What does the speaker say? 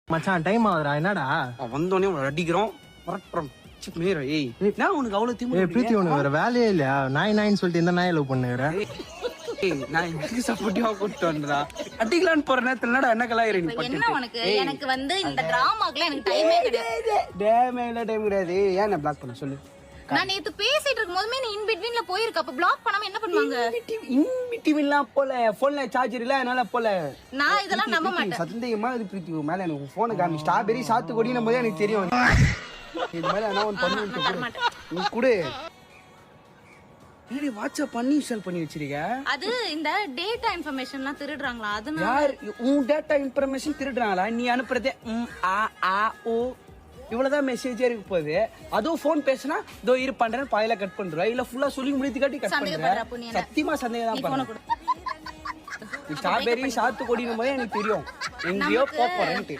மச்சான் டைம் ஆகுதுடா என்னடா வந்தோடனே அடிக்கிறோம் ஏய் நான் உனக்கு அவ்வளவு திமிரு பிரீத்தி உனக்கு வேற வேலையே இல்லையா நாயின்னு சொல்லிட்டு இந்த நாயை லவ் பண்ணுகிற நான் எனக்கு சப்போர்ட்டிவா கூப்பிட்டு வந்தா அடிக்கலான்னு போற நேரத்துல என்ன கலாயிரீங்க என்ன உனக்கு எனக்கு இந்த டிராமாக்குல எனக்கு டைமே கிடையாது டைம் கிடையாது ஏன் நான் பிளாக் பண்ண சொல்லு நான் நேத்து பேசிட்டு இருக்கும்போதுமே நீ இன் பிட்வீன்ல போயிருக்க அப்ப பிளாக் பண்ணாம என்ன பண்ணுவாங்க இன்பிட்டிவ்லாம் போல போன்ல சார்ஜர் இல்ல அதனால போல நான் இதெல்லாம் நம்ப மாட்டேன் சந்தேகமா இது பிரீத்தி மேல எனக்கு போன் காமி ஸ்ட்ராபெரி சாத்துக்குடி நம்ம எனக்கு தெரியும் இது மாதிரி நான் ஒன்னு பண்ணி நீ குடு நீ வாட்ஸ்அப் பண்ணி இன்ஸ்டால் பண்ணி வச்சிருக்க அது இந்த டேட்டா இன்ஃபர்மேஷன்லாம் திருடுறாங்களா அதனால யார் உன் டேட்டா இன்ஃபர்மேஷன் திருடுறாங்களா நீ அனுப்புறதே ஓ இவ்வளவுதான் மெசேஜே இருக்கு போகுது அதுவும் போன் பேசினா இதோ இரு பண்றேன்னு பாயில கட் பண்றேன் இல்ல ஃபுல்லா சொல்லி முடித்து காட்டி கட் பண்றேன் சத்தியமா சந்தேகம் தான் பண்றேன் ஸ்ட்ராபெரி சாத்துக்குடினும் போதே எனக்கு தெரியும் எங்கேயோ போறேன்ட்டு